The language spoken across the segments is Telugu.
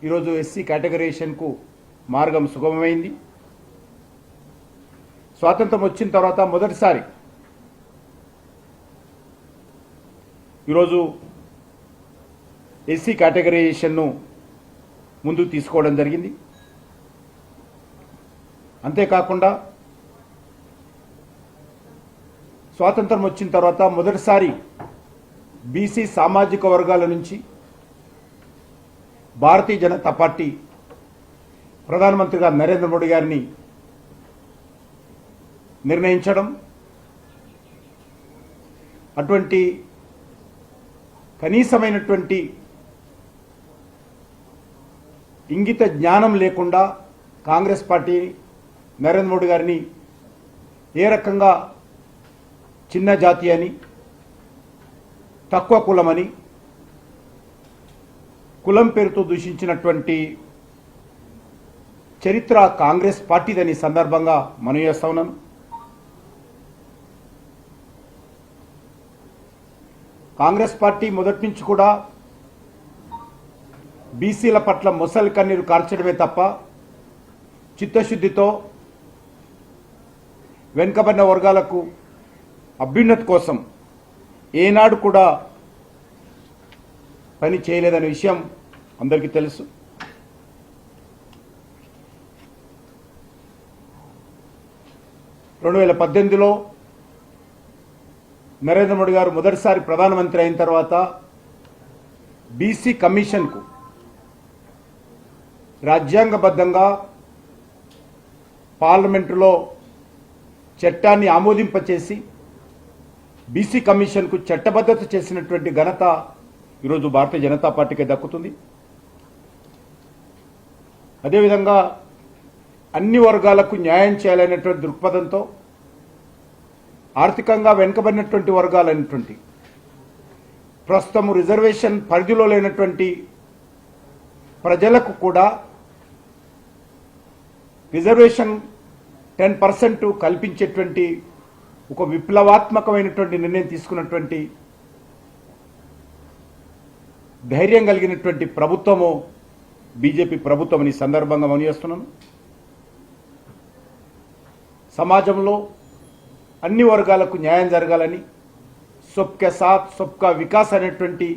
ఈరోజు ఎస్సీ కేటగరైజేషన్కు మార్గం సుగమమైంది. స్వాతంత్రం వచ్చిన తర్వాత మొదటిసారి ఈరోజు ఎస్సీ కేటగరైజేషన్ను ముందుకు తీసుకోవడం జరిగింది. అంతేకాకుండా స్వాతంత్రం వచ్చిన తర్వాత మొదటిసారి బీసీ సామాజిక వర్గాల నుంచి భారతీయ జనతా పార్టీ ప్రధానమంత్రిగా నరేంద్ర మోడీ గారిని నిర్ణయించడం, అటువంటి కనీసమైనటువంటి ఇంగిత జ్ఞానం లేకుండా కాంగ్రెస్ పార్టీ నరేంద్ర మోడీ గారిని ఏ రకంగా చిన్న జాతి అని, తక్కువ కులమని, కులం పేరుతో దూషించినటువంటి చరిత్ర కాంగ్రెస్ పార్టీదని సందర్భంగా మనవి చేస్తా ఉన్నాను. కాంగ్రెస్ పార్టీ మొదటి నుంచి కూడా బీసీల పట్ల మొసలి కన్నీరు కార్చడమే తప్ప చిత్తశుద్ధితో వెనుకబడిన వర్గాలకు అభ్యున్నతి కోసం ఏనాడు కూడా పని చేయలేదనే విషయం అందరికీ తెలుసు. రెండు 2018లో నరేంద్ర మోడీ గారు మొదటిసారి ప్రధానమంత్రి అయిన తర్వాత బీసీ కమిషన్కు రాజ్యాంగబద్ధంగా పార్లమెంటులో చట్టాన్ని ఆమోదింపచేసి బీసీ కమిషన్కు చట్టబద్ధత చేసినటువంటి ఘనత ఈరోజు భారతీయ జనతా పార్టీకి దక్కుతుంది. అదేవిధంగా అన్ని వర్గాలకు న్యాయం చేయాలనేటువంటి దృక్పథంతో ఆర్థికంగా వెనుకబడినటువంటి వర్గాలైనటువంటి ప్రస్తుతం రిజర్వేషన్ పరిధిలో లేనటువంటి ప్రజలకు కూడా రిజర్వేషన్ 10% కల్పించేటువంటి ఒక విప్లవాత్మకమైనటువంటి నిర్ణయం తీసుకున్నటువంటి ధైర్యం కలిగినటువంటి ప్రభుత్వము బీజేపీ ప్రభుత్వం అని సందర్భంగా మనవి చేస్తున్నాను. సమాజంలో అన్ని వర్గాలకు న్యాయం జరగాలని సబ్కా సాత్ సబ్కా వికాస్ అనేటువంటి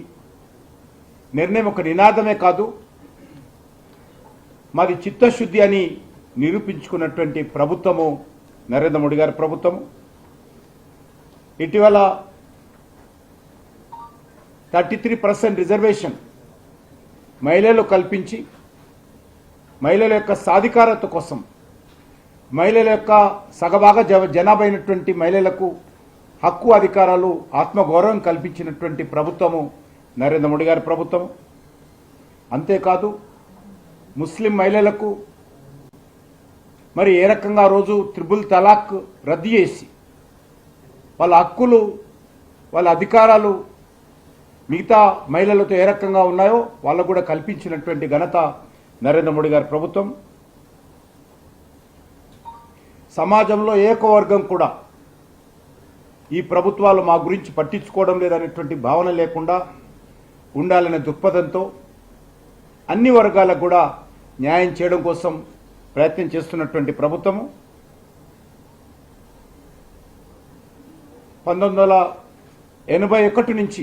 నిర్ణయం ఒక నినాదమే కాదు, మాది చిత్తశుద్ధి అని నిరూపించుకున్నటువంటి ప్రభుత్వము నరేంద్ర మోడీ గారి ప్రభుత్వము. ఇటీవల 33% రిజర్వేషన్ మహిళలు కల్పించి మహిళల యొక్క సాధికారత కోసం, మహిళల యొక్క సగభాగ జనాభా అయినటువంటి మహిళలకు హక్కు అధికారాలు ఆత్మగౌరవం కల్పించినటువంటి ప్రభుత్వము నరేంద్ర మోడీ గారి ప్రభుత్వం. అంతేకాదు ముస్లిం మహిళలకు మరి ఏ రకంగా రోజు త్రిబుల్ తలాక్ రద్దు చేసి వాళ్ళ హక్కులు వాళ్ళ అధికారాలు మిగతా మహిళలతో ఏ రకంగా ఉన్నాయో వాళ్ళకు కూడా కల్పించినటువంటి ఘనత నరేంద్ర మోడీ గారి ప్రభుత్వం. సమాజంలో ఏకవర్గం కూడా ఈ ప్రభుత్వాలు మా గురించి పట్టించుకోవడం లేదనేటువంటి భావన లేకుండా ఉండాలనే దృక్పథంతో అన్ని వర్గాలకు కూడా న్యాయం చేయడం కోసం ప్రయత్నం చేస్తున్నటువంటి ప్రభుత్వము. 1981 నుంచి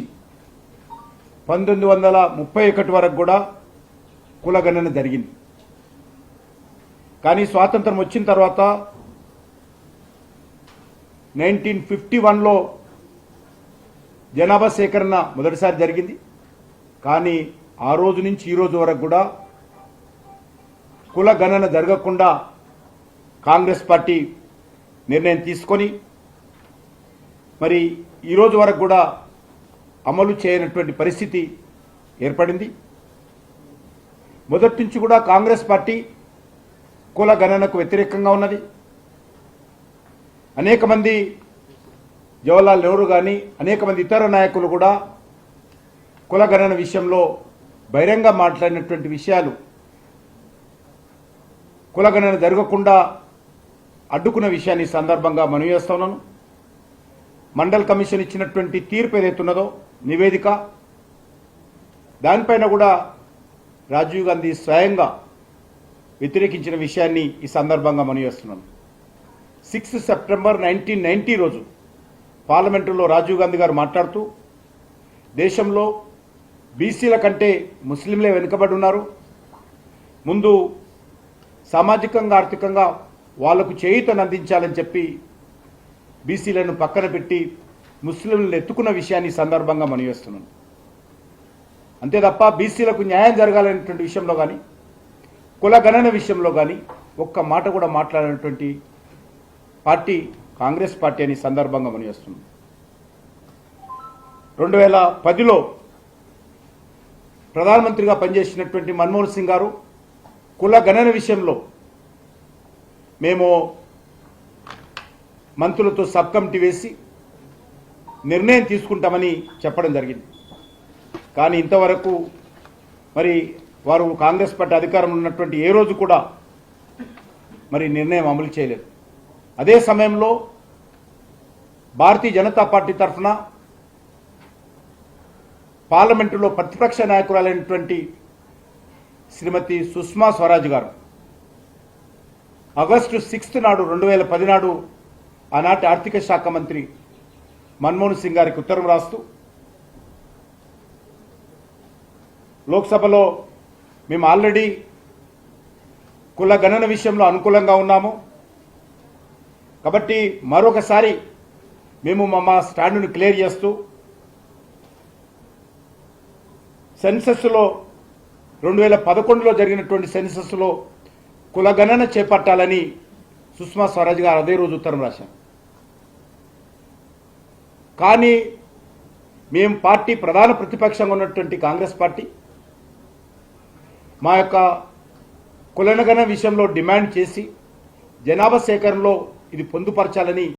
1931 వరకు కూడా కులగణన జరిగింది. కానీ స్వాతంత్రం వచ్చిన తర్వాత 1951లో జనాభా సేకరణ మొదటిసారి జరిగింది. కానీ ఆ రోజు నుంచి ఈ రోజు వరకు కూడా కుల గణన జరగకుండా కాంగ్రెస్ పార్టీ నిర్ణయం తీసుకొని మరి ఈ రోజు వరకు కూడా అమలు చేయనటువంటి పరిస్థితి ఏర్పడింది. మొదటి నుంచి కూడా కాంగ్రెస్ పార్టీ కుల గణనకు వ్యతిరేకంగా ఉన్నది. అనేక మంది జవహర్లాల్ నెహ్రూ కానీ అనేక మంది ఇతర నాయకులు కూడా కుల గణన విషయంలో బహిరంగ మాట్లాడినటువంటి విషయాలు కుల గణన జరగకుండా అడ్డుకున్న విషయాన్ని సందర్భంగా మనవి చేస్తున్నాను. మండల్ కమిషన్ ఇచ్చినటువంటి తీర్పు ఏదైతే ఉన్నదో నివేదిక, దానిపైన కూడా రాజీవ్ గాంధీ స్వయంగా వ్యతిరేకించిన విషయాన్ని ఈ సందర్భంగా మనవి చేస్తున్నాను. 6 సెప్టెంబర్ 1990 రోజు పార్లమెంటులో రాజీవ్ గాంధీ గారు మాట్లాడుతూ దేశంలో బీసీల కంటే ముస్లింలే వెనుకబడి ఉన్నారు, ముందు సామాజికంగా ఆర్థికంగా వాళ్లకు చేయూతను అందించాలని చెప్పి బీసీలను పక్కన పెట్టి ముస్లింలను ఎత్తుకున్న విషయాన్ని సందర్భంగా మనవి చేస్తున్నాను. అంతే తప్ప బీసీలకు న్యాయం జరగాలనేటువంటి విషయంలో కానీ కుల గణన విషయంలో కానీ ఒక్క మాట కూడా మాట్లాడినటువంటి పార్టీ కాంగ్రెస్ పార్టీ అని సందర్భంగా మనవి చేస్తున్నాం. 2010లో ప్రధానమంత్రిగా పనిచేసినటువంటి మన్మోహన్ సింగ్ గారు కుల గణన విషయంలో మేము మంత్రులతో సబ్ కమిటీ వేసి నిర్ణయం తీసుకుంటామని చెప్పడం జరిగింది. కానీ ఇంతవరకు మరి వారు కాంగ్రెస్ పార్టీ అధికారంలో ఉన్నటువంటి ఏ రోజు కూడా మరి నిర్ణయం అమలు చేయలేదు. అదే సమయంలో భారతీయ జనతా పార్టీ తరఫున పార్లమెంటులో ప్రతిపక్ష నాయకురాలైనటువంటి శ్రీమతి సుష్మా స్వరాజ్ గారు ఆగస్టు 6 నాడు 2010 నాడు ఆనాటి ఆర్థిక శాఖ మంత్రి మన్మోహన్ సింగ్ గారికి ఉత్తరం రాస్తూ లోక్సభలో మేము ఆల్రెడీ కుల గణన విషయంలో అనుకూలంగా ఉన్నాము కాబట్టి మరొకసారి మేము మా స్టాండును క్లియర్ చేస్తూ సెన్సస్లో 2011లో జరిగినటువంటి సెన్సస్లో కుల గణన చేపట్టాలని సుష్మా స్వరాజ్ గారు అదే రోజు ఉత్తరం రాశారు. కానీ మేము పార్టీ ప్రధాన ప్రతిపక్షంగా ఉన్నటువంటి కాంగ్రెస్ పార్టీ మా యొక్క కులగణన విషయంలో డిమాండ్ చేసి జనాభా సేకరణలో ఇది పొందుపరచాలని